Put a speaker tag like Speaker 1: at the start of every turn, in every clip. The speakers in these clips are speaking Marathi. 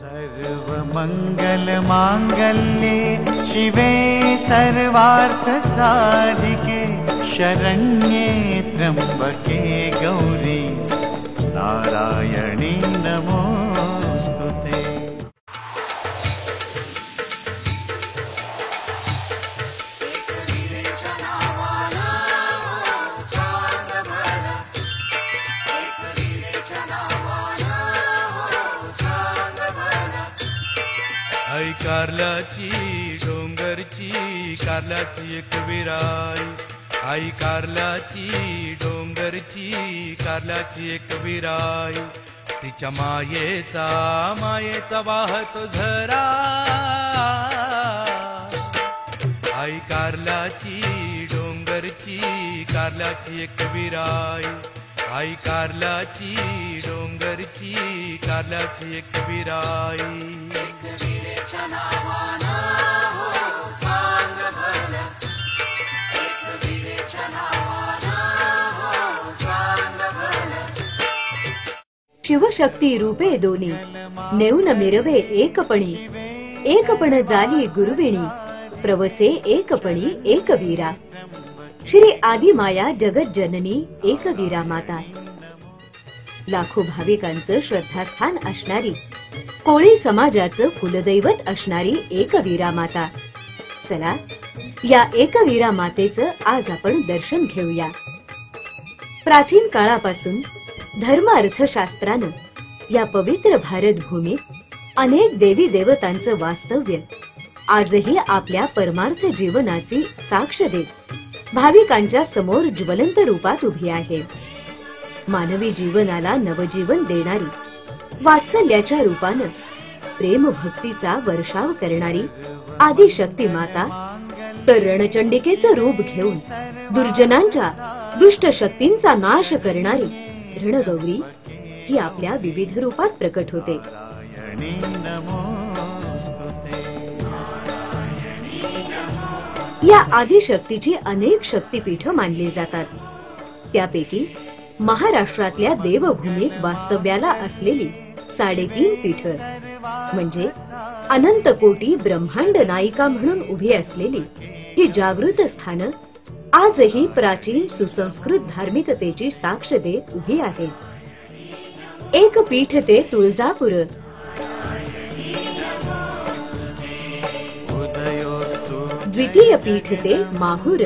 Speaker 1: सर्व मंगल मांगल्ये शिवे सर्वार्थ साधिके शरण्ये त्र्यंबके गौरी नारायणी नमोस्तुते।
Speaker 2: आई कारल्याची डोंगरची कारल्याची एक विराई, आई कारल्याची डोंगरची कारल्याची एक विराई, तिच्या मायेचा वाहतो झरा। आई कारल्याची डोंगरची कारल्याची एक विराई, आई कारल्याची डोंगरची कारल्याची एक विराई।
Speaker 3: शिवशक्ती रूपे दोनी नेऊन मिरवे एकपणी, एकपण झाली गुरुविणी प्रवसे एकपणी एकवीरा। श्री आदिमाया जगत जननी एकवीरा माता। लाखो भाविकांचं श्रद्धास्थान असणारी, कोळी समाजाचं कुलदैवत असणारी एकवीरा माता। चला या एकवीरा मातेचं आज आपण दर्शन घेऊया। प्राचीन काळापासून धर्म अर्थशास्त्रानं या पवित्र भारत भूमीत अनेक देवी देवतांचं वास्तव्य आजही आपल्या परमार्थ जीवनाची साक्ष देत भाविकांच्या समोर ज्वलंत रूपात उभी आहे। मानवी जीवनाला नवजीवन देणारी, वात्सल्याच्या रूपानं प्रेम भक्तीचा वर्षाव करणारी आदिशक्ती माता तर रणचंडिकेचं रूप घेऊन दुर्जनांच्या दुष्ट शक्तींचा नाश करणारी रणगौरी ही आपल्या विविध रूपात प्रकट होते। या आदिशक्तीची अनेक शक्तिपीठ मानली जातात। त्यापैकी महाराष्ट्रातल्या देवभूमीत वास्तव्याला असलेली 3.5 पीठ म्हणजे अनंत कोटी ब्रह्मांड नायिका म्हणून उभी असलेली ही जागृत स्थानं आजही प्राचीन सुसंस्कृत धार्मिकतेची साक्ष देत उभी आहेत। एक पीठ ते तुळजापूर, द्वितीय पीठ ते माहूर,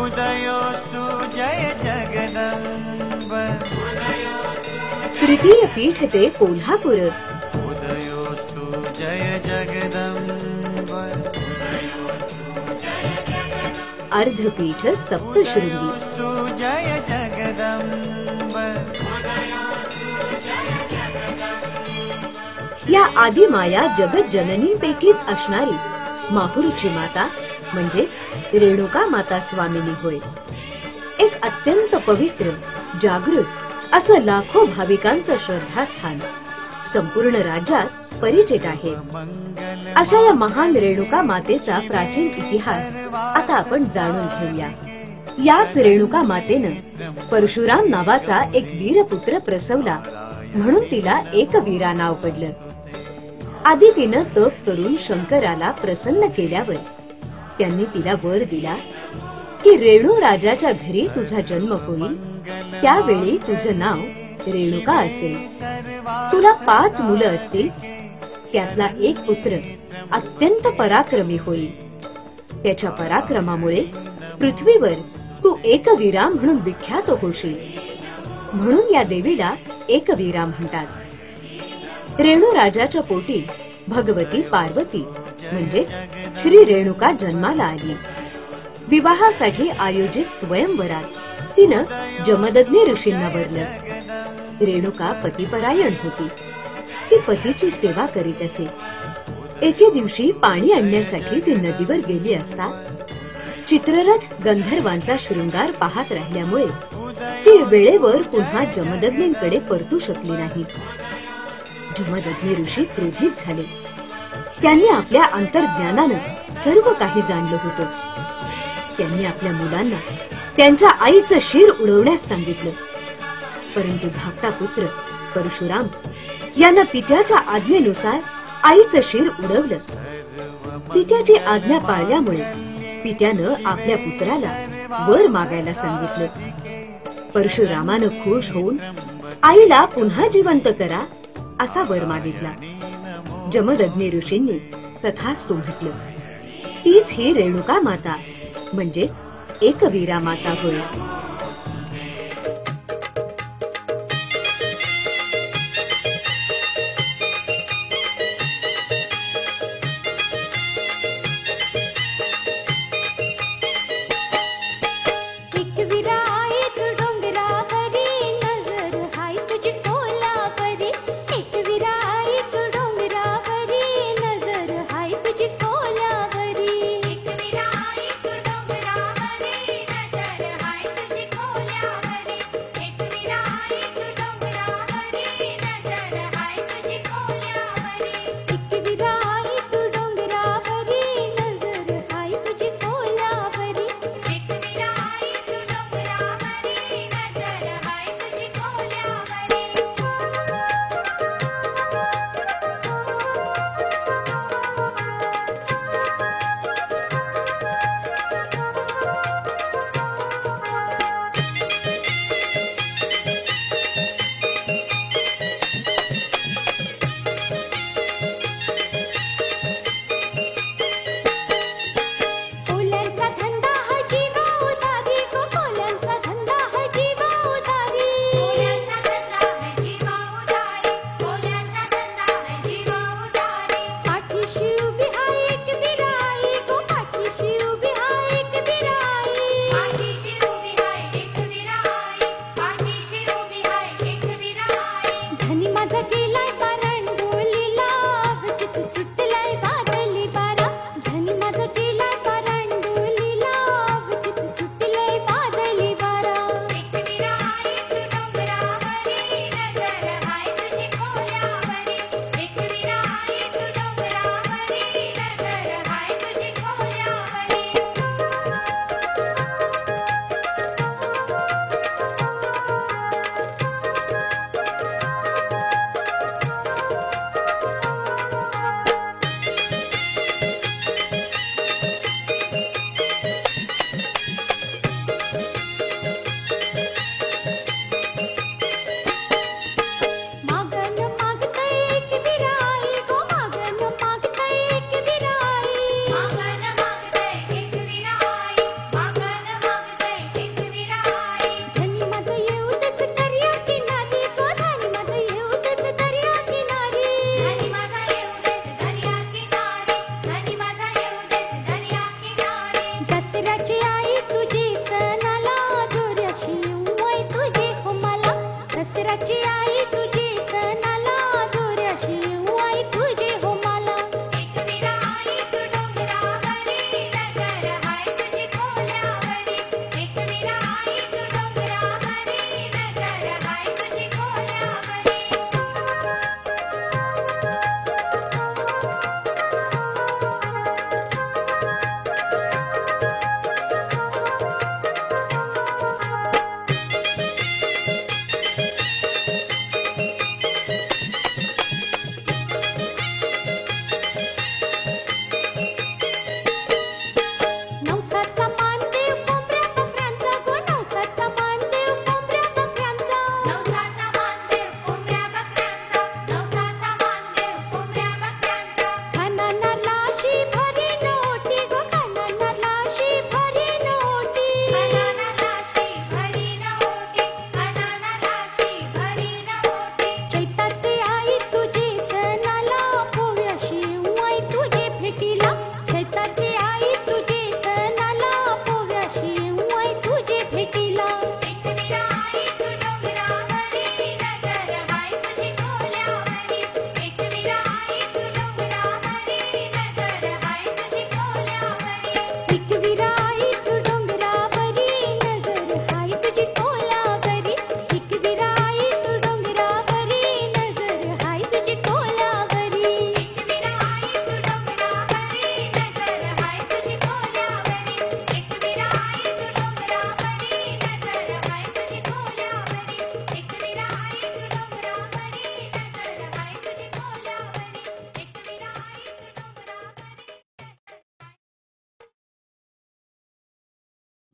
Speaker 1: उदयोस्तु जय जगदम्ब,
Speaker 3: तृतीय पीठ ते कोल्हापूर,
Speaker 1: उदयोस्तु जय जगदम्ब,
Speaker 3: अर्धपीठ सप्तशृंगी,
Speaker 1: जय जगदम्ब।
Speaker 3: या आदिमाया जगत जननींपैकीच असणारी माहूरची माता म्हणजे रेणुका माता स्वामिनी होय। एक अत्यंत पवित्र, जागृत असं लाखो भाविकांचं श्रद्धास्थान संपूर्ण राज्यात परिचित आहे। अशा या महान रेणुका मातेचा प्राचीन इतिहास आता आपण जाणून घेऊया। याच रेणुका मातेनं परशुराम नावाचा एक वीरपुत्र प्रसवला म्हणून तिला एकवीरा नाव पडलं। आधी तिनं तप करून शंकराला प्रसन्न केल्यावर त्यांनी तिला वर दिला की रेणू राजाच्या घरी तुझा जन्म होईल, त्यावेळी तुझं नाव रेणुका असेल। तुला 5 मुलं असतील, त्यातला एक पुत्र अत्यंत पराक्रमी होईल। त्याच्या पराक्रमामुळे पृथ्वीवर तू एकवीरा म्हणून विख्यात होशील, म्हणून या देवीला एकवीरा म्हणतात। रेणू राजाच्या पोटी भगवती पार्वती म्हणजे श्री रेणुका जन्माला आली। विवाहासाठी आयोजित स्वयंवरात तिनं जमदग्नी ऋषींना वरलं। रेणुका पतिपरायण होती, ती पतीची सेवा करीत असे। एके दिवशी पाणी आणण्यासाठी ती नदीवर गेली असता चित्ररथ गंधर्वांचा शृंगार पाहत राहिल्यामुळे ती वेळेवर पुन्हा जमदग्नींकडे परतू शकली नाही। जमदग्नी ऋषी क्रोधित झाले। त्यांनी आपल्या अंतर्ज्ञानानं सर्व काही जाणलं होतं। त्यांनी आपल्या मुलांना त्यांच्या आईचं शिर उडवण्यास सांगितलं। परंतु धाकटा पुत्र परशुराम यानं पित्याच्या आज्ञेनुसार आईचं शिर उडवलं. पित्याची आज्ञा पाळल्यामुळे पित्यानं आपल्या पुत्राला वर मागायला सांगितलं. परशुरामानं खुश होऊन आईला पुन्हा जिवंत करा असा वर मागितला. जमदग्नी ऋषींनी तथास्तु म्हटलं. तीच ही रेणुका माता म्हणजेच एकवीरा माता होय.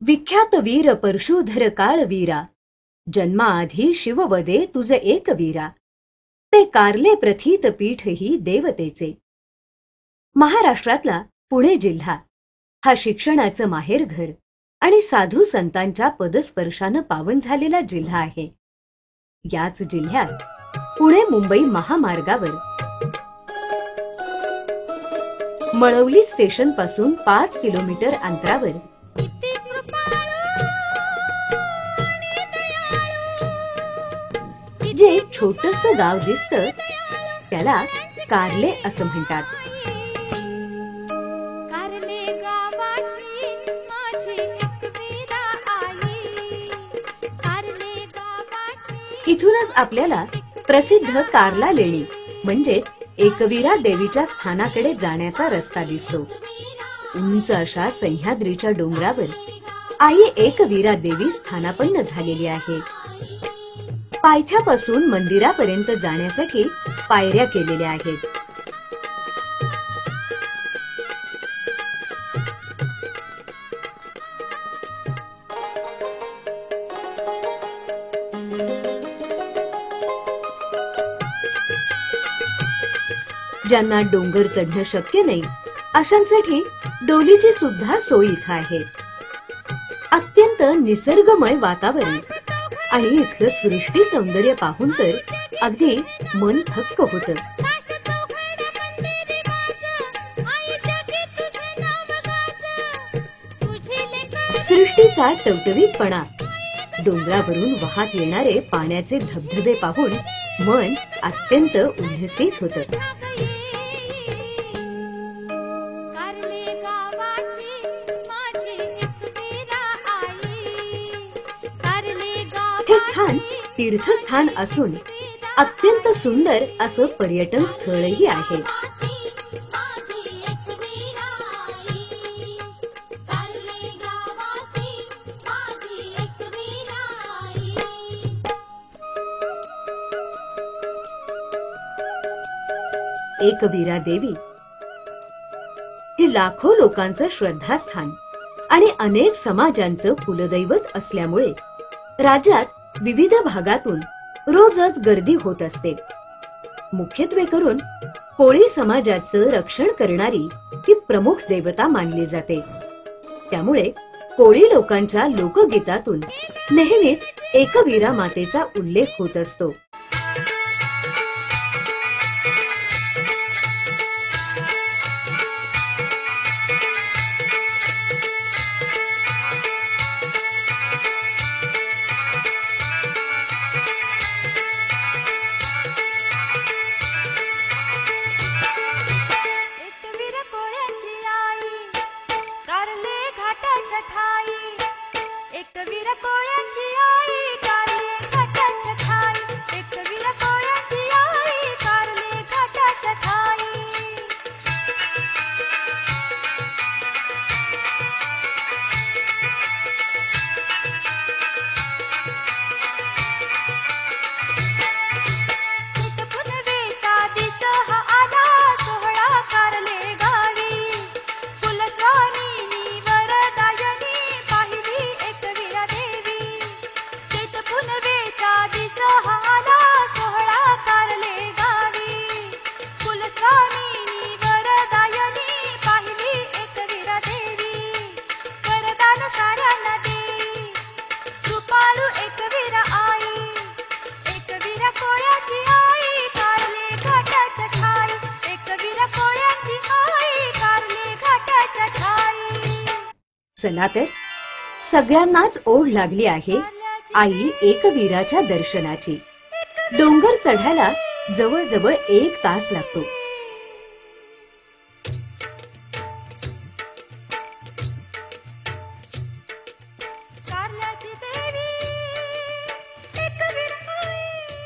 Speaker 3: विख्यात वीर परशुधर काळ वीरा, जन्माआधी शिववदे तुझ एक वीरा, ते कारले प्रथित पीठ ही देवतेचे. महाराष्ट्रातला पुणे जिल्हा हा शिक्षणाचं माहेरघर आणि साधू संतांच्या पदस्पर्शानं पावन झालेला जिल्हा आहे. याच जिल्ह्यात पुणे मुंबई महामार्गावर मळवली स्टेशन पासून 5 किलोमीटर अंतरावर जे एक छोटंसं गाव दिसतं त्याला कारले असं म्हणतात. इथूनच आपल्याला प्रसिद्ध कारला लेणी म्हणजेच एकवीरा देवीच्या स्थानाकडे जाण्याचा रस्ता दिसतो. उंच अशा सह्याद्रीच्या डोंगरावर आई एकवीरा देवी स्थानापन्न झालेली आहे. पायथ्यापासून मंदिरापर्यंत जाण्यासाठी पायऱ्या केलेल्या आहेत. ज्यांना डोंगर चढणं शक्य नाही अशांसाठी डोलीची सुद्धा सोय इथं आहे. अत्यंत निसर्गमय वातावरण आणि इथलं सृष्टी सौंदर्य पाहून तर अगदी मन थक्क होतं. सृष्टीचा टवटवीतपणा, डोंगरावरून वाहत येणारे पाण्याचे धबधबे पाहून मन अत्यंत उल्हसित होतं. हे स्थान तीर्थस्थान असून अत्यंत सुंदर असं पर्यटन स्थळही आहे. एकवीरा देवी हे लाखो लोकांचं श्रद्धास्थान आणि अनेक समाजांचं कुलदैवत असल्यामुळे राज्यात विविध भागातून रोजच गर्दी होत असते. मुख्यत्वे करून कोळी समाजाचं रक्षण करणारी ही प्रमुख देवता मानली जाते. त्यामुळे कोळी लोकांच्या लोकगीतातून नेहमीच एकवीरा मातेचा उल्लेख होत असतो. चला तर सगळ्यांनाच ओढ लागली आहे आई एकवीराच्या दर्शनाची. डोंगर चढायला जवळजवळ 1 तास लागतो.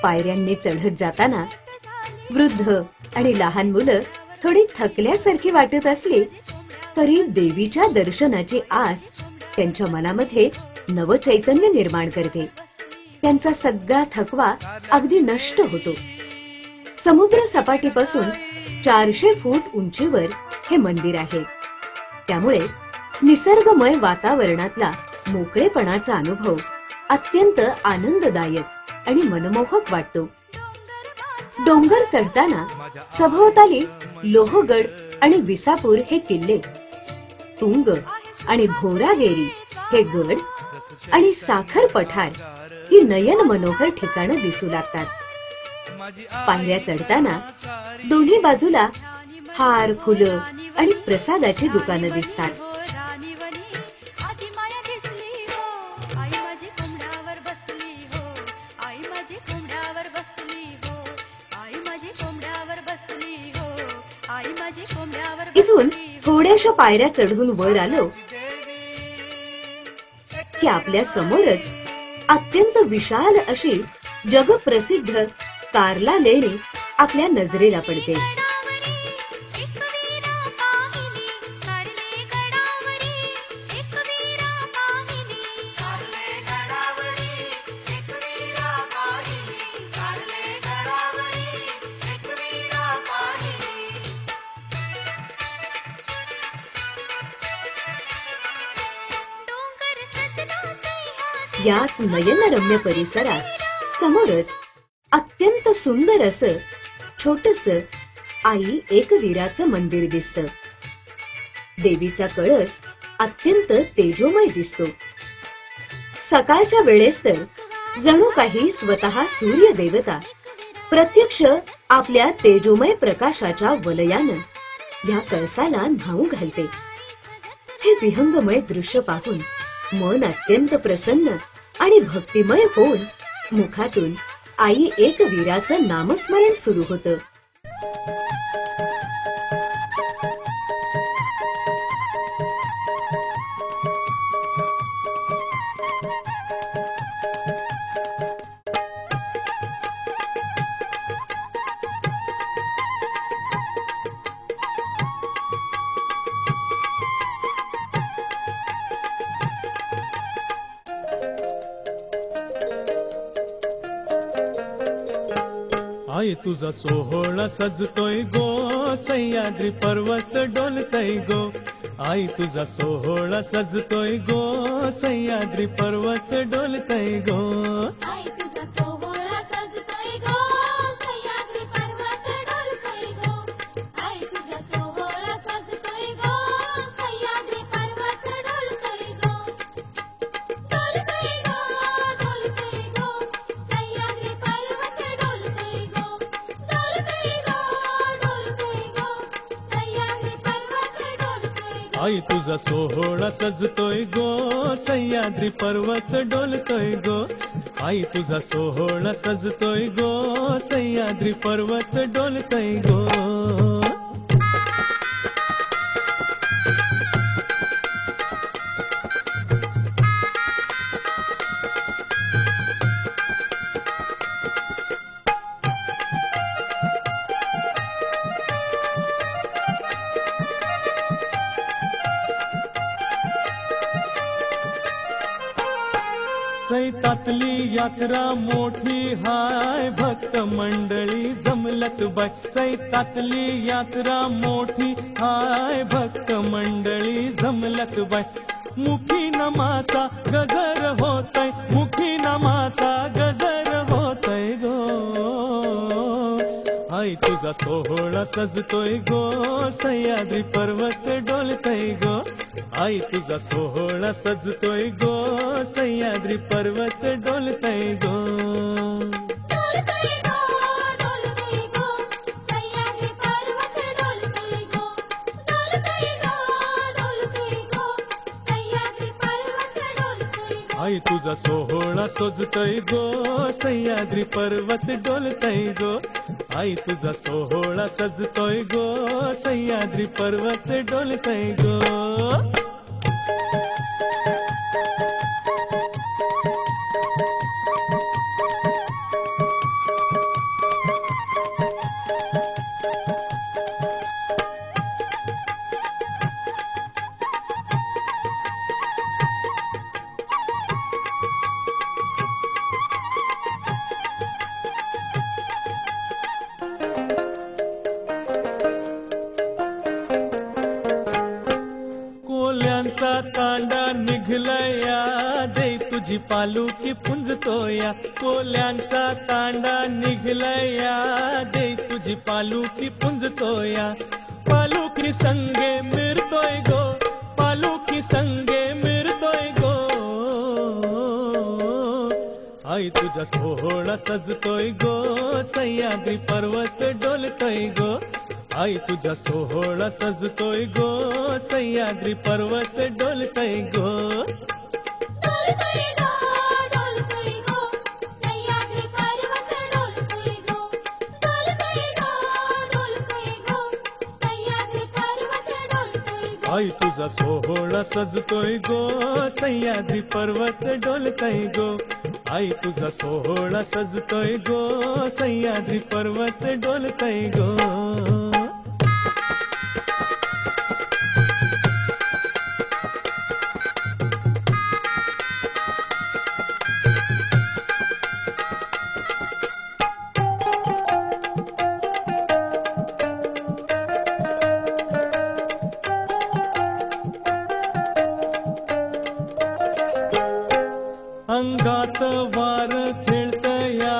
Speaker 3: पायऱ्यांनी चढत जाताना वृद्ध आणि लहान मुलं थोडी थकल्यासारखी वाटत असली तरी देवीच्या दर्शनाची आस त्यांच्या मनामध्ये नवचैतन्य निर्माण करते. त्यांचा सगळा थकवा अगदी नष्ट होतो. समुद्र सपाटीपासून 400 फूट उंचीवर हे मंदिर आहे. त्यामुळे निसर्गमय वातावरणातला मोकळेपणाचा अनुभव अत्यंत आनंददायक आणि मनमोहक वाटतो. डोंगर चढताना सभोवताली लोहगड आणि विसापूर हे किल्ले, तुंग आणि भोरागेरी हे गड आणि साखर पठार ही नयन मनोहर ठिकाणं दिसू लागतात. पायऱ्या चढताना दोन्ही बाजूला हार, फुलं आणि प्रसादाची दुकानं दिसतात. इथून थोड्याशा पायऱ्या चढून वर आलो की आपल्या समोरच अत्यंत विशाल अशी जगप्रसिद्ध कार्ला लेणी आपल्या नजरेला पडते. याच नयनरम्य परिसरात समोरच अत्यंत सुंदर असं छोटस आई एकवीराचं मंदिर दिसतं. देवीचा कळस अत्यंत तेजोमय दिसतो. सकाळच्या वेळेस तर जणू काही स्वतः सूर्य देवता प्रत्यक्ष आपल्या तेजोमय प्रकाशाच्या वलयानं या कळसाला न्हाऊ घालते. हे विहंगमय दृश्य पाहून मन अत्यंत प्रसन्न आणि भक्तिमय होऊन मुखातून आई एकवीराचं नामस्मरण सुरू होतं.
Speaker 4: आई तुझा सोहळा सजतोय गो, सह्याद्री पर्वत डोलतय गो. आई तुझा सोहळा सजतोय गो, सह्याद्री पर्वत डोलतय गो.
Speaker 5: आई तुझा सोहळा सजतोय गो, सह्याद्री पर्वत डोलतोय गो. आई तुझा सोहळा सजतोय गो, सह्याद्री पर्वत डोलतोय गो. डोलतोय गो, डोलतोय गो, सह्याद्री पर्वत डोलतोय गो. डोलतोय गो, डोलतोय गो, सह्याद्री पर्वत डोलतोय गो.
Speaker 4: आई तुझा सोहळा सजतोय गो, सह्याद्री पर्वत डोलतोय गो. आई तुझा सोहळा सजतोय गो, सह्याद्री पर्वत डोलतोय गो. सैतातली यात्रा मोठी हाय, भक्त मंडळी जमलत बाय. सैतातली यात्रा मोठी हाय, भक्त मंडळी जमलत बाय. मुखी नमाचा गजर होतय, मुखी नमाचा गजर होतय गो. आई तुझा सोहळा सजतोय गो, सह्याद्री पर्वत डोलतय गो. आई तुझा सोहळा सजतोय गो, सह्याद्री पर्वत डोलतय गो.
Speaker 5: डोलतोय गो, डोलतोय गो, सह्याद्री पर्वत डोलतोय गो. डोलतोय गो, डोलतोय गो, सह्याद्री पर्वत डोलतोय गो.
Speaker 4: आई तुझा सोहळा सजतोय गो, सह्याद्री पर्वत डोलतय गो. आई तुझा सोहळा सजतोय गो, सह्याद्री पर्वत डोलतय गो. कोल्यांचा तांडा निघलया दे तुझी पालुकी पुंजतोया कोल्यांचा तांडा निघलया दे तुझी पालुकी पुंजतोया पालुकी संगे मिरतोय गो पालुकी संगे मिरतोय गो आई तुझा सोहळा सजतोय गो सह्याद्री पर्वत डोलतोय गो आई तुझा सोहळा सजतोय गो सह्याद्री पर्वत डोलतोय गो
Speaker 5: डोलतोय गो डोलतोय गो सह्याद्री पर्वत डोलतोय गो डोलतोय गो डोलतोय गो सह्याद्री पर्वत डोलतोय गो
Speaker 4: आई तुझा सोहळा सजतोय गो सह्याद्री पर्वत डोलतोय गो आई तुझा सोहळा सजतोय गो सह्याद्री पर्वत डोलतोय गो अंगात वार खेळतया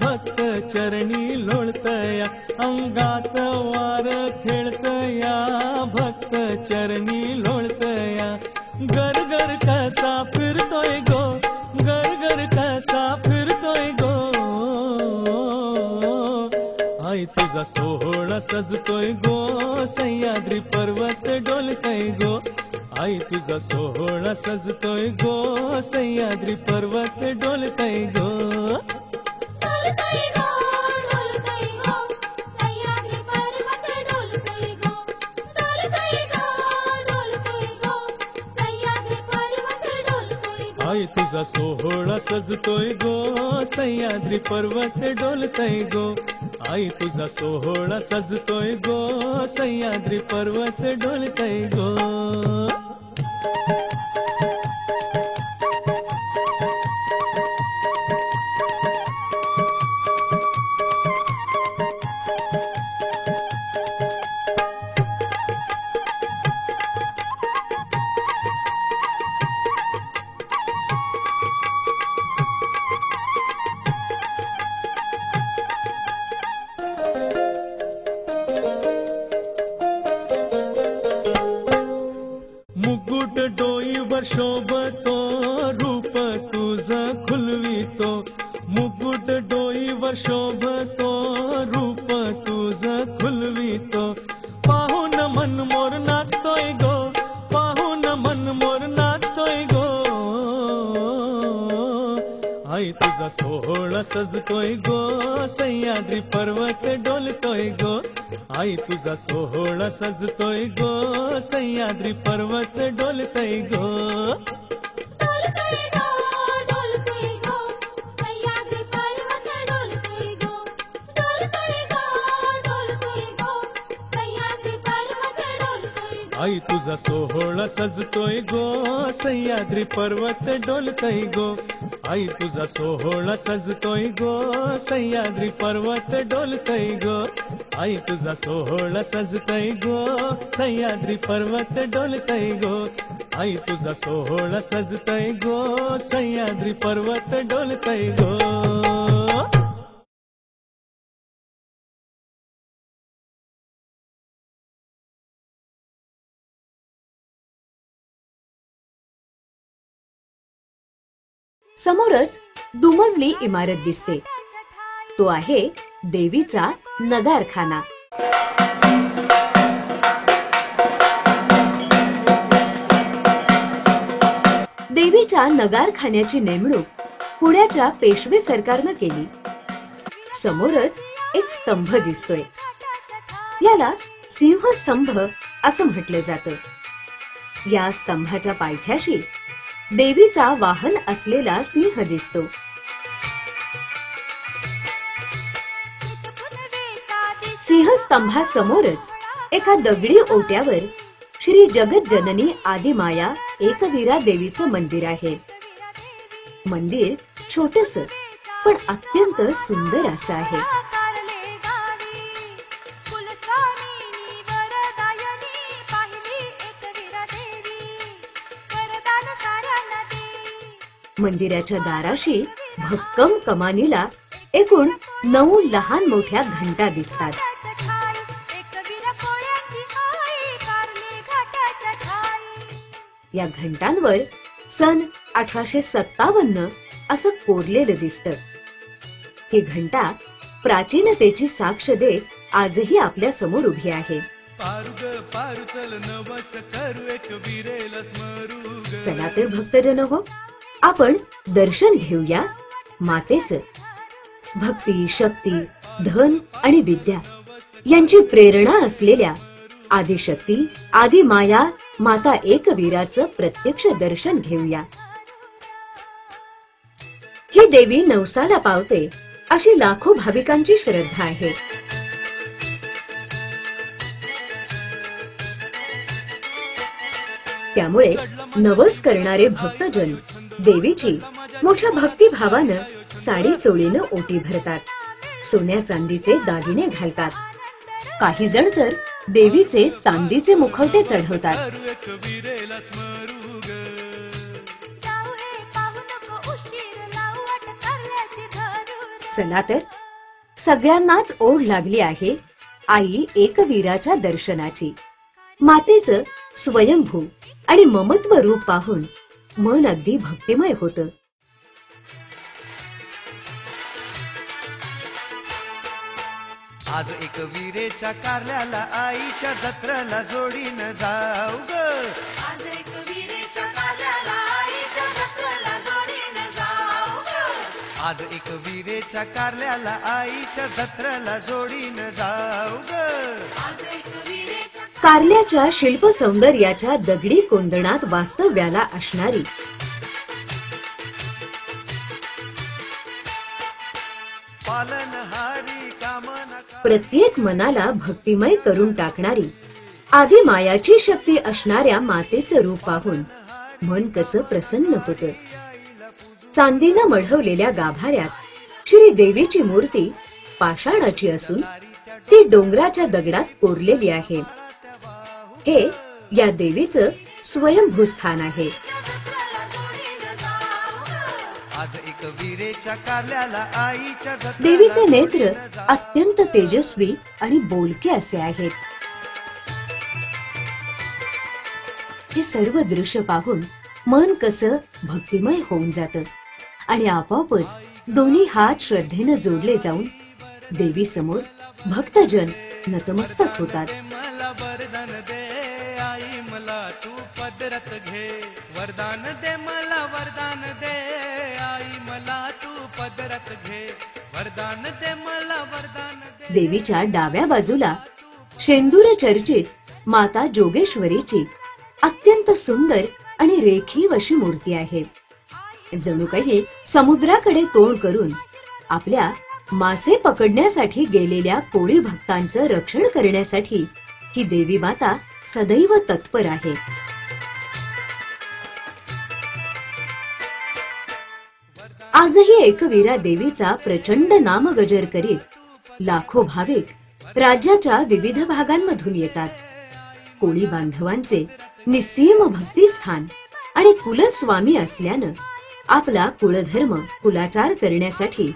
Speaker 4: भक्त चरणी लोळतया अंगात वार खेळतया भक्त चरणी लोळतया गरगर कसा फिरतोय गो गरगर कसा फिरतोय गो आई तुझा सोहळा सजतोय गो सह्याद्री पर्वत डोलतोय गो आई तुझा सोहळा सजतोय गो सह्याद्री पर्वत डोलतोय गो
Speaker 5: डोलतोय गो डोलतोय गो सह्याद्री पर्वत डोलतोय गो डोलतोय गो डोलतोय गो सह्याद्री पर्वत डोलतोय गो
Speaker 4: आई तुझा सोहळा सजतोय गो सह्याद्री पर्वत डोलतोय गो आई तुझा सोहळा सजतोय गो सह्याद्री पर्वत डोलतोय गो मुकुट डोईवर शोभतो रूप तुझं खुलवितो मुकुट डोईवर शोभतो रूप तुझं खुलवितो पाहून मन मोर नाचतोय गो पाहून मन मोर नाचतोय गो आई तुझा सोहळा सजतोय गो सह्याद्री पर्वत डोलतोय गो आई तुझा सोहळा सजतोय गो सह्याद्री पर्वत डोलतोय गो
Speaker 5: डोलतोय गो डोलतोय गो सह्याद्री पर्वत डोलतोय गो डोलतोय गो डोलतोय गो सह्याद्री पर्वत डोलतोय गो
Speaker 4: आई तुझा सोहळा सजतोय गो सह्याद्री पर्वत डोलतोय गो आई तुझा सोहळा सजतोय गो सह्याद्री पर्वत डोलतोय गो आई तुझा सोहळा सजतोय गो सह्याद्री पर्वत डोलतोय गो आई तुझा सोहळा सजतोय गो सह्याद्री पर्वत डोलतोय गो
Speaker 3: समोरच दुमजली इमारत दिसते. तो आहे देवीचा नगारखाना. देवीच्या नगारखान्याची नेमणूक पुण्याच्या पेशवे सरकारनं केली. समोरच एक स्तंभ दिसतोय. याला सिंहस्तंभ असं म्हटलं जातं. या स्तंभाच्या पायथ्याशी देवीचा वाहन असलेला सिंह दिसतो. सिंहस्तंभासमोरच एका दगडी ओट्यावर श्री जगज्जननी आदिमाया एकवीरा देवीचं मंदिर आहे. मंदिर छोटंसं पण अत्यंत सुंदर असं आहे. मंदिराच्या दाराशी भक्कम कमानीला एकूण 9 लहान मोठ्या घंटा दिसतात. या घंटांवर सन 1857 असं कोरलेलं दिसतं. ही घंटा प्राचीनतेची साक्ष देत आजही आपल्या समोर उभी आहे.
Speaker 2: पारू चल नवस करू एक वीरेला स्मरू ग.
Speaker 3: चला तर भक्तजन हो, आपण दर्शन घेऊया मातेचं. भक्ती, शक्ती, धन आणि विद्या यांची प्रेरणा असलेल्या आदिशक्ती, आदी माया माता एकवीराचं प्रत्यक्ष दर्शन घेऊया. ही देवी नवसाला पावते अशी लाखो भाविकांची श्रद्धा आहे. त्यामुळे नवस करणारे भक्तजन देवीची मोठ्या भक्तिभावानं साडी चोळीनं ओटी भरतात. सोन्या चांदीचे दागिने घालतात. काही जण तर देवीचे चांदीचे मुखवटे चढवतात.
Speaker 2: करू एक वीरेला स्मरू ग.
Speaker 3: चला तर सगळ्यांनाच ओढ लागली आहे आई एकवीराच्या दर्शनाची. मातेचं स्वयंभू आणि ममत्व रूप पाहून मन अगदी भक्तिमय होतं.
Speaker 1: आज एक वीरेच्या कारल्याला आईच्या जत्रेला जोडीनं जाऊ ग.
Speaker 5: आज एक वीरेच्या कारल्याला आईच्या जत्रेला जोडीनं जाऊ ग.
Speaker 1: आज एक वीरेच्या कारल्याला आईच्या जत्रेला जोडीनं जाऊ ग.
Speaker 5: आज एक वीरेच्या
Speaker 3: कारल्याच्या शिल्प सौंदर्याच्या दगडी कोंदणात वास्तव्याला असणारी
Speaker 1: पालनहारी कामना
Speaker 3: प्रत्येक मनाला भक्तिमय करून टाकणारी आदी मायाची शक्ती असणाऱ्या मातेचं रूप पाहून मन कसं प्रसन्न होतं. चांदीनं मढवलेल्या गाभाऱ्यात श्री देवीची मूर्ती पाषाणाची असून ती डोंगराच्या दगडात कोरलेली आहे. हे या देवीचं स्वयंभू स्थान आहे.
Speaker 1: आज एक वीरेच्या कारल्याला आईच्या जत्रेला
Speaker 3: देवीचे नेत्र अत्यंत तेजस्वी आणि बोलके असे आहेत. हे सर्व दृश्य पाहून मन कसं भक्तिमय होऊन जातं आणि आपोआपच दोन्ही हात श्रद्धेनं जोडले जाऊन देवी समोर भक्तजन नतमस्तक होतात.
Speaker 2: मला वरदान दे आई, मला तू पदरात घे. वरदान दे मला वरदान दे आई, मला तू पदरात घे. वरदान दे मला वरदान दे.
Speaker 3: देवीच्या डाव्या बाजूला शेंदूर चर्चित माता जोगेश्वरीची अत्यंत सुंदर आणि रेखीव अशी मूर्ती आहे. जणू काही समुद्राकडे तोंड करून आपल्या मासे पकडण्यासाठी गेलेल्या कोळी भक्तांचं रक्षण करण्यासाठी ही देवी माता सदैव तत्पर आहे. आजही एकवीरा देवीचा प्रचंड नामगजर करीत लाखो भाविक राज्याच्या विविध भागांमधून येतात. कोळी बांधवांचे निस्सीम भक्तिस्थान आणि कुलस्वामी असल्यानं आपला कुलधर्म कुलाचार करण्यासाठी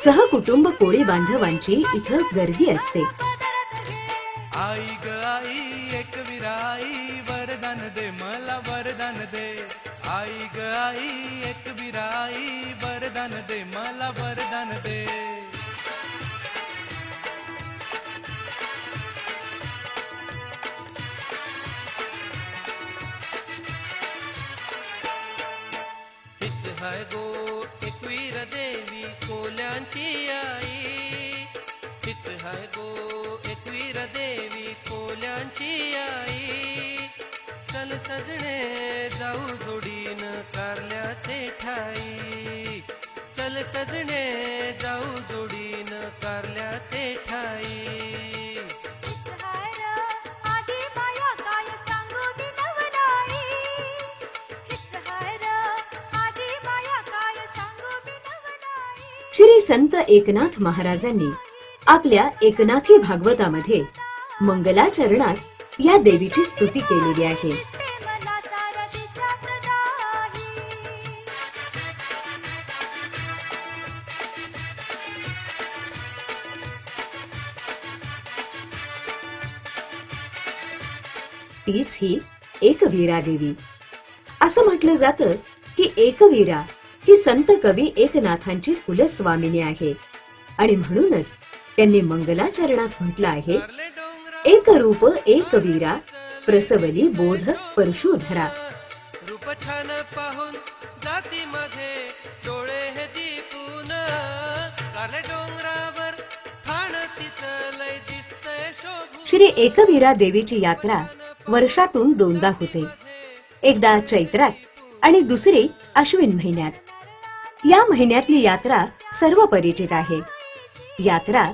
Speaker 3: सहकुटुंब कोळी बांधवांची इथं गर्दी असते.
Speaker 2: आई ग आई एकवीरा आई, वरदान दे मला वरदान दे. आई ग आई एकवीरा आई, वरदान दे मला वरदान दे. हिच हाय गो एकवीर देवी कोल्यांची आई. हिच हाय गो एकवीर देवी कोल्यांची आई. चल सजणे जाऊ जोडीन कारल्याचे ठाई. चल सजणे जाऊ जोडीन कारल्याचे ठाई.
Speaker 5: आदी माया काय सांगू ती नवलाई. आदी माया काय सांगू ती नवलाई.
Speaker 3: श्री संत एकनाथ महाराजांनी आपल्या एकनाथी भागवतामध्ये मंगलाचरणात या देवीची स्तुती केलेली आहे.
Speaker 5: मला सारा दिशात नाही.
Speaker 3: तीच ही एकवीरा देवी. असं म्हटलं जातं की एकवीरा ही संत कवी एकनाथांची कुलस्वामिनी आहे आणि म्हणूनच त्यांनी मंगलाचरणात म्हटलं आहे, एक रूप एकवीरा प्रसवली बोध परशुधरा.
Speaker 1: रूप छान पाहून जाती मध्ये डोळे हे दीपून कारले डोंगरावर ठाण तिचं लय दिसतंय शोभून.
Speaker 3: श्री एकवीरा देवीची यात्रा वर्षातून 2दा होते, एकदा चैत्रात आणि दुसरी अश्विन महिन्यात. या महिन्यातली यात्रा सर्व परिचित आहे. यात्रा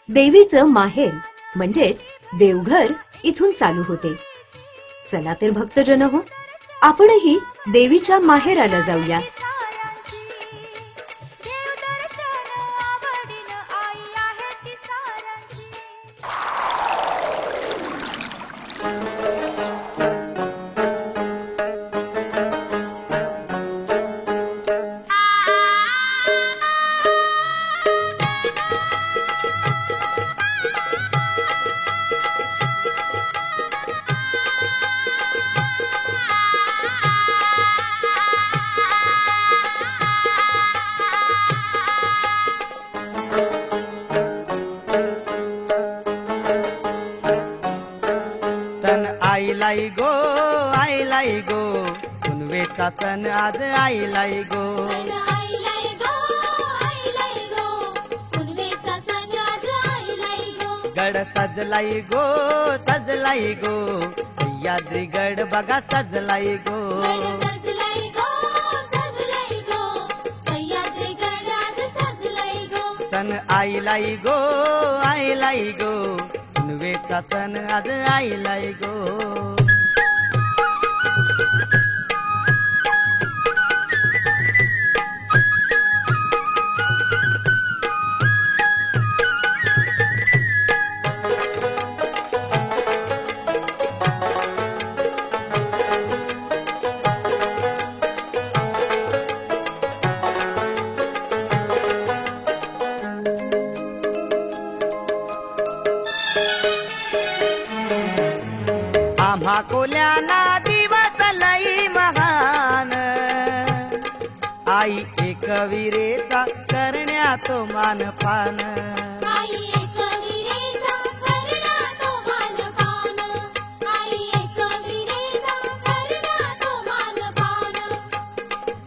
Speaker 3: देवीचं माहेर म्हणजेच देवघर इथून चालू होते. चला तर भक्तजन हो, आपणही देवीच्या माहेराला जाऊया.
Speaker 5: देवदर्शन आवडीन आई आहे ती साऱ्यांची.
Speaker 1: सण आईलाई गो आईलाई गो पुनवेचा सण आज आईलाई गो.
Speaker 5: आईलाई गो आईलाई गो पुनवेचा सण आज आईलाई गो.
Speaker 1: गड सजलाई गो सजलाई गो सह्याद्री गड बघा सजलाई गो.
Speaker 5: सजलाई गो सजलाई गो सह्याद्री गड आज सजलाई गो.
Speaker 1: सण आईलाई गो आईलाई गो पुनवेचा सण आज आईलाई गो. आम्हा कोल्यांना दिवस लई महान आई एकवीरेचा करण्यातो मानपान.
Speaker 5: आई एकवीरेचा करण्यातो मानपान. आई एकवीरेचा करण्यातो मानपान.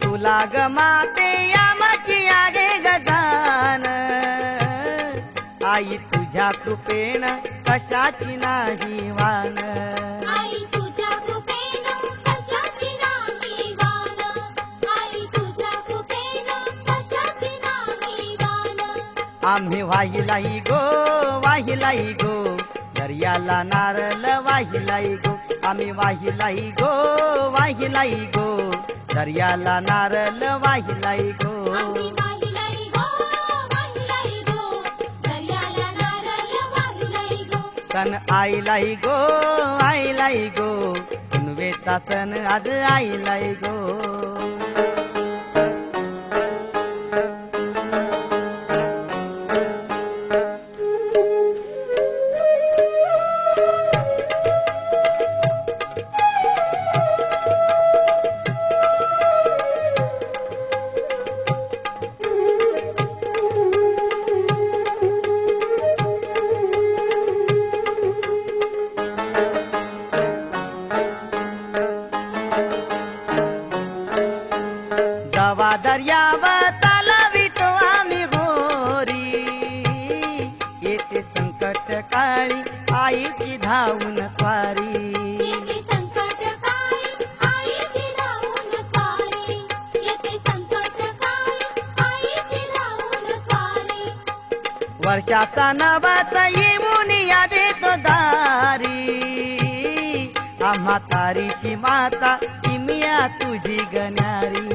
Speaker 1: तुला ग माते यामाची आहे गजान आई तुझ्या कृपेन कशाची नाही वान.
Speaker 5: आई तुझ्या कृपेनं कशाची नाही वान. आई तुझ्या कृपेनं कशाची नाही वान.
Speaker 1: आम्ही वाहिलाई गो दर्याला नारळ वाहिलाई गो. आम्ही वाहिलाई गो दर्याला नारळ वाहिलाई गो.
Speaker 5: आम्ही वाहिलाई गो दर्याला नारळ वाहिलाई गो.
Speaker 1: सण आईलाई गो पुनवेचा सण आज आईलाई गो. दर्यावर तलावितो आम्ही होरी येते संकट काळी आईची धावून स्वारी.
Speaker 5: येते संकट काळी आईची धावून स्वारी. येते संकट काळी आईची धावून स्वारी.
Speaker 1: वर्षाचा नवस येऊन या देतो दारी आम्हा तारीची माता किमिया तुझी गणारी.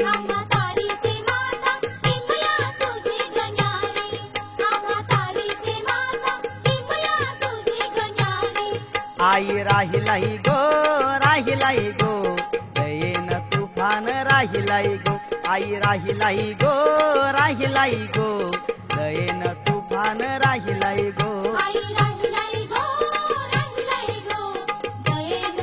Speaker 5: आम्हा तारीची माता किमया तुझी गणारी. आम्हा तारीची माता किमया तुझी गणारी.
Speaker 1: आई राहिलाई गो दयेन तुफान राहिलाई गो. आई राहिलाई गो दयेन तुफान राहिलाई गो.
Speaker 5: आई राहिलाई गो दयेन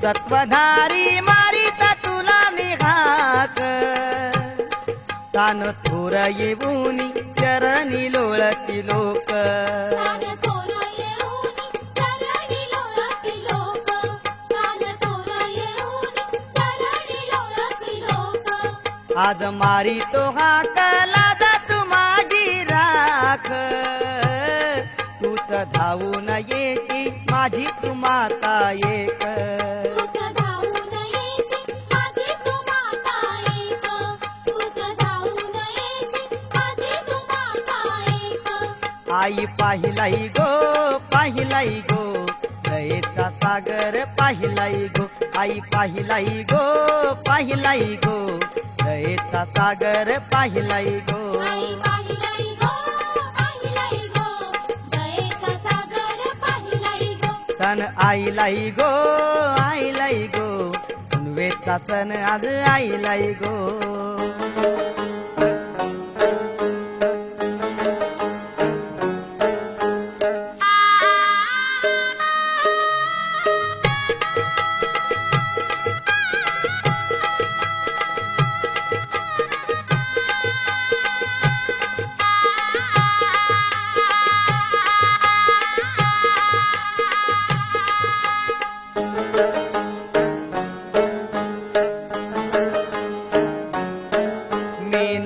Speaker 1: सत्वधारी मारित तुला मी हाक तान थोर येऊन चरणी लोळती लोक आज मारी तो हाक लादा तू माझी राख तूच धावून येती माझी तू माता एक आई पाहिलाई गो दयेचा सागर पाहिलाई गो आई पाहिलाई गो दयेचा सागर पाहिलाई गो सण आईलाई गो वेचा सण आज आईलाई गो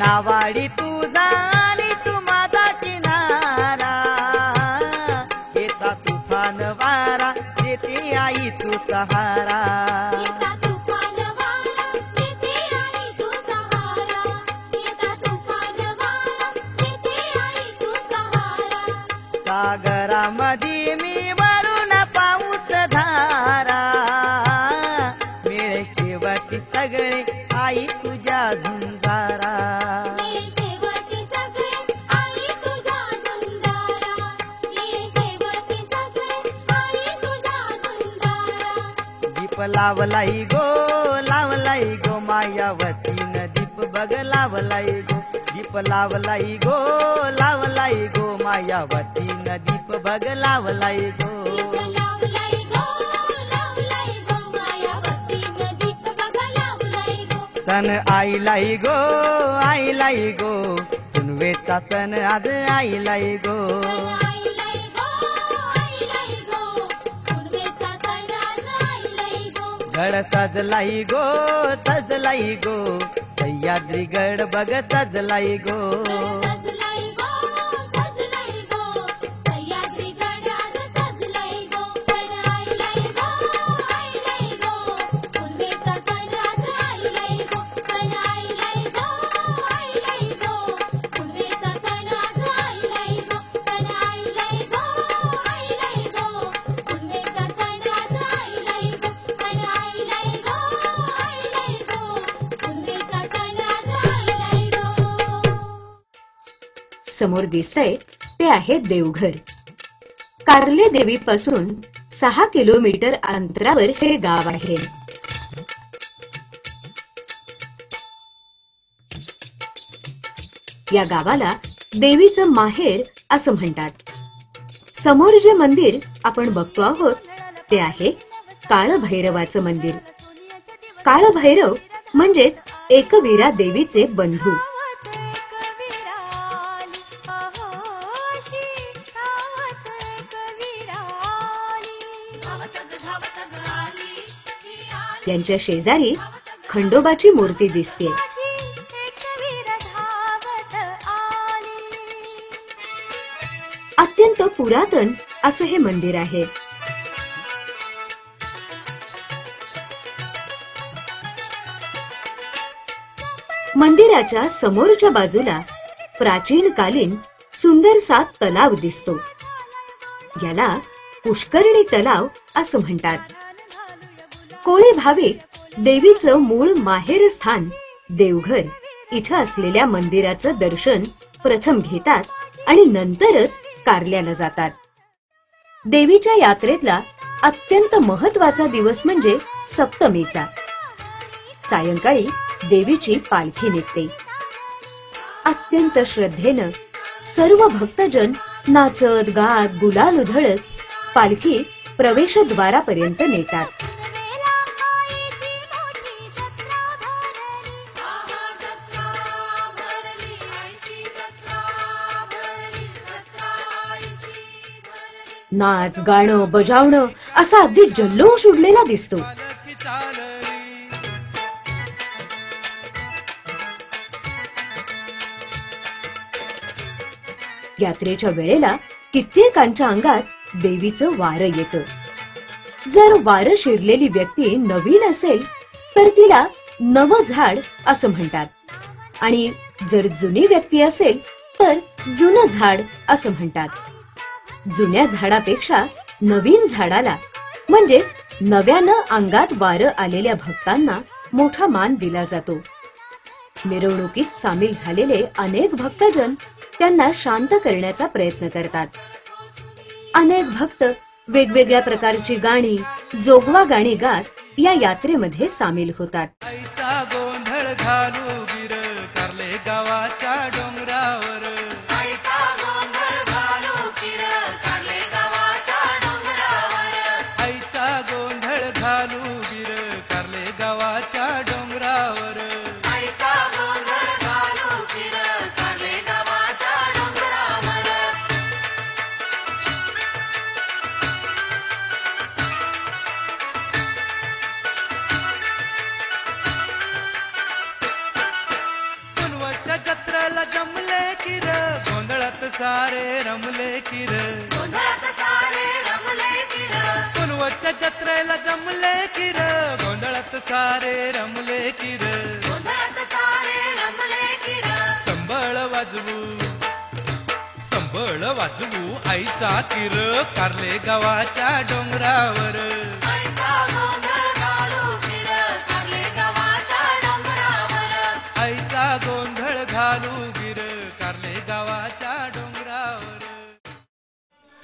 Speaker 1: नावाडी तुझा आणि तू माझा किनारा येता तुफान वारा येते आई तू सहारा सागरामध्ये मी वरून पाऊस धारा मिळे शेवटी सगळे आई तुझ्या झुंजारा दीप लावलाई गो मायावतीन दीप बघ लावलाई गो दीप लावलाई गो मायावतीन दीप बघ लावलाई गो सण आईलाई गो पुनवेचा सण आज आईलाई गो गड सजलाई गो सह्याद्री गड बघ सजलाई गो
Speaker 3: समोर दिसतंय ते आहे देवघर. कार्ले देवीपासून 6 किलोमीटर अंतरावर हे गाव आहे. या गावाला देवीचं माहेर असं म्हणतात. समोर जे मंदिर आपण बघतो आहोत ते आहे काळभैरवाचं मंदिर. काळभैरव म्हणजेच एकवीरा देवीचे बंधू. यांच्या शेजारी खंडोबाची मूर्ती दिसते. अत्यंत पुरातन असं हे मंदिर आहे. मंदिराच्या समोरच्या बाजूला प्राचीन कालीन सुंदरसा तलाव दिसतो. याला पुष्करणी तलाव असं म्हणतात. कोळी भाविक देवीचं मूळ माहेरस्थान देवघर इथं असलेल्या मंदिराचं दर्शन प्रथम घेतात आणि नंतरच कार्ल्याला जातात. देवीच्या यात्रेतला अत्यंत महत्वाचा दिवस म्हणजे सप्तमीचा. सायंकाळी देवीची पालखी निघते. अत्यंत श्रद्धेनं सर्व भक्तजन नाचत गात गुलाल उधळत पालखी प्रवेशद्वारापर्यंत नेतात. नाच गाणं बजावणं असा अगदी जल्लोष उडलेला दिसतो.
Speaker 2: पालखी चालली
Speaker 3: यात्रेच्या वेळेला कित्येकांच्या अंगात देवीचं वारं येतं. जर वारं शिरलेली व्यक्ती नवीन असेल तर तिला नवं झाड असं म्हणतात आणि जर जुनी व्यक्ती असेल तर जुनं झाड असं म्हणतात. जुन्या झाडापेक्षा नवीन झाडाला म्हणजेच नव्यानं अंगात वारं आलेल्या भक्तांना मोठा मान दिला जातो. मिरवणुकीत सामील झालेले अनेक भक्तजन त्यांना शांत करण्याचा प्रयत्न करतात. अनेक भक्त वेगवेगळ्या प्रकारची गाणी, जोगवा गाणी गात या यात्रेमध्ये सामील होतात.
Speaker 2: आईचा गोंधळ घालू गिर कारले गावाच्या डोंगरावर आईचा गोंधळ घालू गिर कारले गावाच्या डोंगरावर आईचा गोंधळ घालू गिर कारले गावाच्या डोंगरावर आईचा गोंधळ घालू गिर कारले गावाच्या डोंगरावर पुनवच्या जत्रेला जमले किर गोंधळात सारे रमले किर गोंधळात सारे रमले किर पुनवच्या जत्रेला जमले किर गोंधळात सारे रमले किर गोंधळात सारे रमले किर संबळ वाजवू आईचा किर कारले गावाच्या डोंगरावर आईचा गोंधळ घालू किर कारले गावाच्या डोंगरावर आईचा गोंधळ घालू गिर कारले गावाच्या डोंगरावर.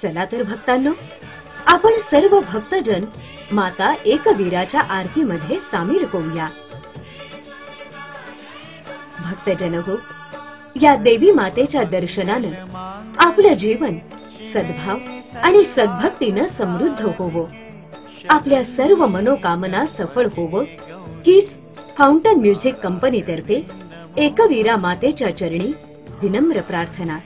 Speaker 3: चला तर भक्तांनो, आपण सर्व भक्तजन माता एकवीराच्या आरतीमध्ये सामील होऊया. भक्तजन हो, या देवी मातेच्या दर्शनानं आपलं जीवन सद्भाव आणि सद्भक्तीनं समृद्ध होवो, आपल्या सर्व मनोकामना सफळ होवो हीच फाउंटन म्युझिक कंपनीतर्फे एकवीरा मातेच्या चरणी विनम्र प्रार्थना.